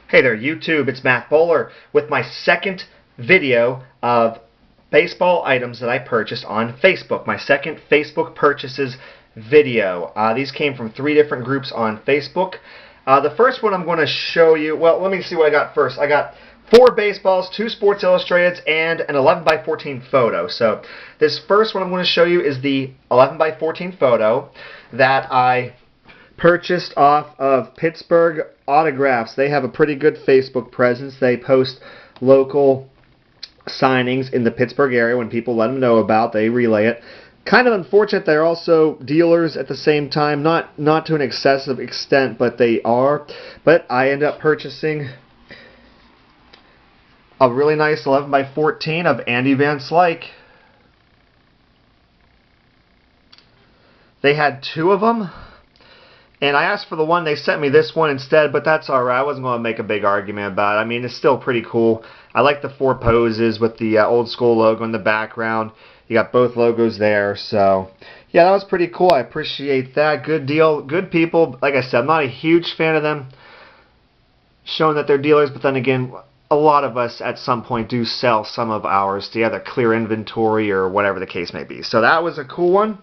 Hey there, YouTube. It's Matt Bowler with my second video of baseball items that I purchased on Facebook. My second Facebook purchases video. These came from 3 different groups on Facebook. The first one I'm going to show you, well, let me see what I got first. I got 4 baseballs, 2 Sports Illustrateds, and an 11x14 photo. So this first one I'm going to show you is the 11x14 photo that I purchased off of Pittsburgh Autographs. They have a pretty good Facebook presence. They post local signings in the Pittsburgh area when people let them know about. They relay it. Kind of unfortunate they're also dealers at the same time. Not to an excessive extent, but they are. But I end up purchasing a really nice 11x14 of Andy Van Slyke. They had 2 of them. And I asked for the one, they sent me this one instead, but that's alright. I wasn't going to make a big argument about it. I mean, it's still pretty cool. I like the 4 poses with the old school logo in the background. You got both logos there, so yeah, that was pretty cool. I appreciate that. Good deal, good people. Like I said, I'm not a huge fan of them showing that they're dealers, but then again, a lot of us at some point do sell some of ours to either clear inventory or whatever the case may be. So that was a cool one.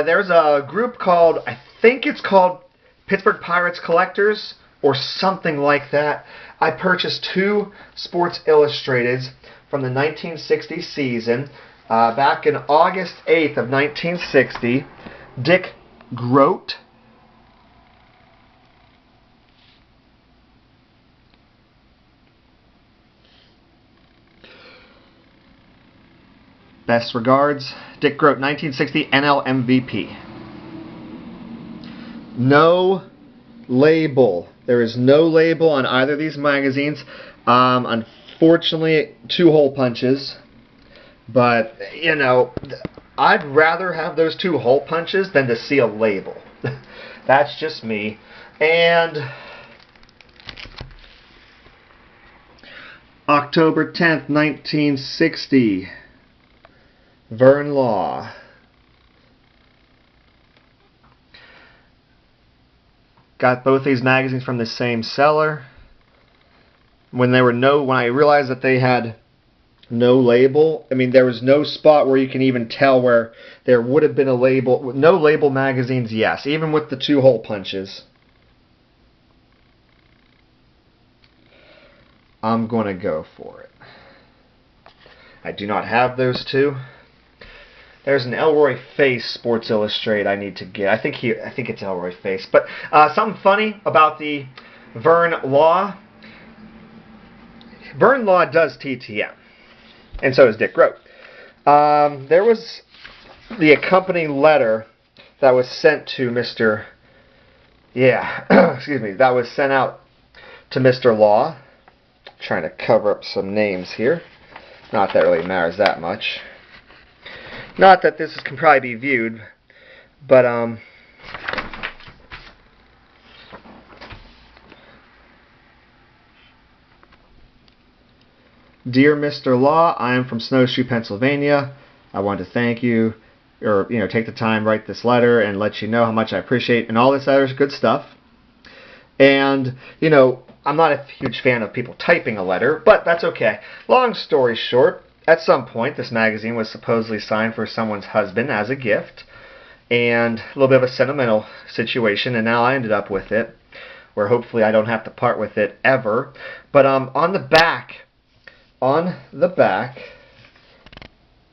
There's a group called, I think it's called Pittsburgh Pirates Collectors or something like that. I purchased 2 Sports Illustrateds from the 1960 season back in August 8th of 1960. Dick Groat. Best regards, Dick Groat, 1960 NL MVP. No label. There is no label on either of these magazines. Unfortunately, 2 hole punches. But, you know, I'd rather have those 2 hole punches than to see a label. That's just me. And October 10th, 1960. Vern Law. Got both these magazines from the same seller. When I realized that they had no label, I mean, there was no spot where you can even tell where there would have been a label. No label magazines, yes, even with the 2 hole punches. I'm going to go for it. I do not have those 2. There's an Elroy Face Sports Illustrated I need to get. I think it's Elroy Face. But something funny about the Vern Law. Vern Law does TTM, and so does Dick Groat. There was the accompanying letter that was sent to Mr. excuse me, that was sent out to Mr. Law. I'm trying to cover up some names here. Not that it really matters that much. Not that this can probably be viewed, but Dear Mr. Law, I am from Snowshoe, Pennsylvania. I want to thank you, or take the time, write this letter, and let you know how much I appreciate, and all this other good stuff. And I'm not a huge fan of people typing a letter, but that's okay. Long story short, at some point, this magazine was supposedly signed for someone's husband as a gift, and a little bit of a sentimental situation, and now I ended up with it, where hopefully I don't have to part with it ever. But on the back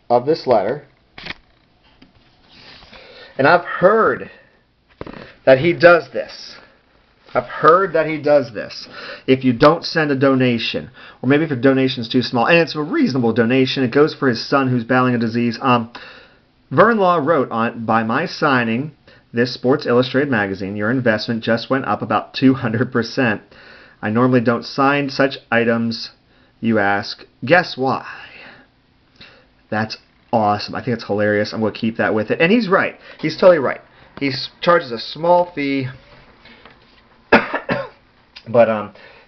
of this letter, and I've heard that he does this. I've heard that he does this. If you don't send a donation, or maybe if your donation is too small, and it's a reasonable donation, it goes for his son who's battling a disease. Vern Law wrote by my signing this Sports Illustrated magazine, your investment just went up about 200%. I normally don't sign such items. You ask, guess why? That's awesome. I think it's hilarious. I'm going to keep that with it. And he's right. He's totally right. He charges a small fee. But,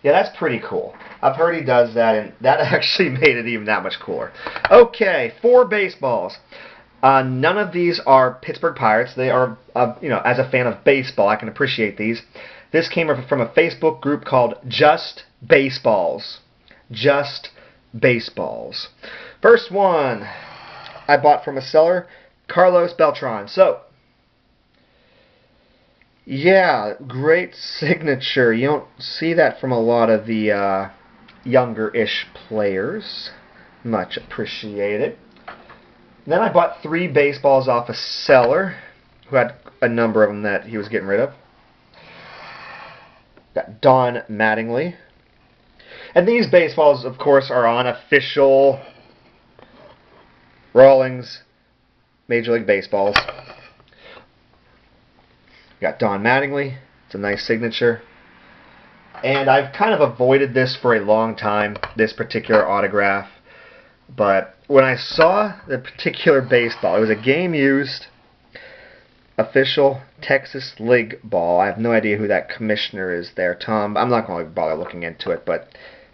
yeah, that's pretty cool. I've heard he does that, and that actually made it even that much cooler. Okay, 4 baseballs. None of these are Pittsburgh Pirates. They are, as a fan of baseball, I can appreciate these. This came from a Facebook group called Just Baseballs. Just Baseballs. First one I bought from a seller, Carlos Beltran. So, yeah, great signature. You don't see that from a lot of the younger-ish players. Much appreciated. Then I bought 3 baseballs off a seller who had a number of them that he was getting rid of. Got Don Mattingly. And these baseballs, of course, are on official Rawlings Major League Baseballs. Got Don Mattingly. It's a nice signature. And I've kind of avoided this for a long time, this particular autograph. But when I saw the particular baseball, it was a game-used official Texas League ball. I have no idea who that commissioner is there, Tom. I'm not going to bother looking into it, but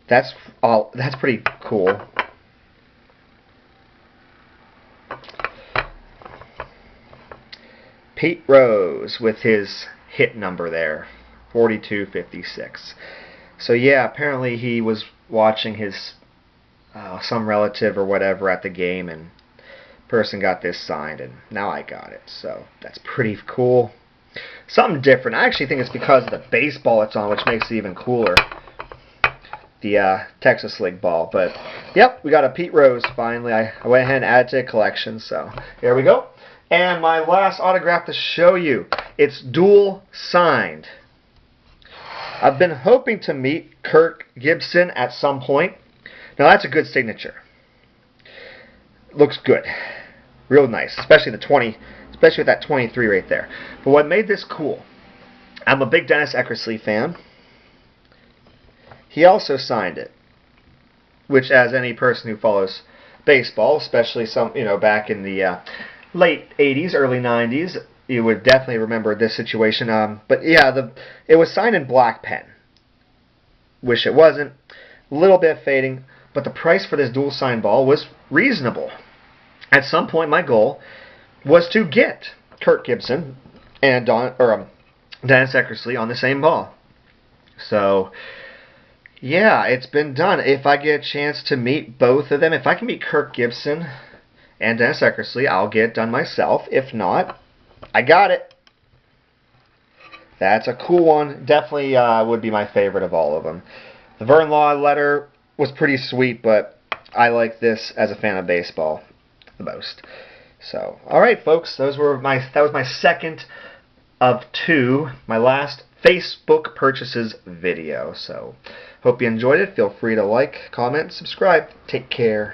that's pretty cool. Pete Rose with his hit number there, 4256. So yeah, apparently he was watching his some relative or whatever at the game, and person got this signed, and now I got it. So that's pretty cool. Something different. I actually think it's because of the baseball it's on, which makes it even cooler. The Texas League ball. But yep, we got a Pete Rose finally. I went ahead and added to the collection. So here we go. And my last autograph to show you. It's dual signed. I've been hoping to meet Kirk Gibson at some point. Now that's a good signature. Looks good. Real nice. Especially with that 23 right there. But what made this cool, I'm a big Dennis Eckersley fan. He also signed it. Which, as any person who follows baseball, especially some, back in the late 80s, early 90s, you would definitely remember this situation. But yeah, it was signed in black pen. Wish it wasn't. A little bit fading. But the price for this dual sign ball was reasonable. At some point, my goal was to get Kirk Gibson and Dennis Eckersley on the same ball. So, yeah, it's been done. If I get a chance to meet both of them, if I can meet Kirk Gibson and Dennis Eckersley, I'll get it done myself. If not, I got it. That's a cool one. Definitely would be my favorite of all of them. The Vern Law letter was pretty sweet, but I like this as a fan of baseball the most. So, all right, folks, that was my second of 2, my last Facebook purchases video. So, hope you enjoyed it. Feel free to like, comment, subscribe. Take care.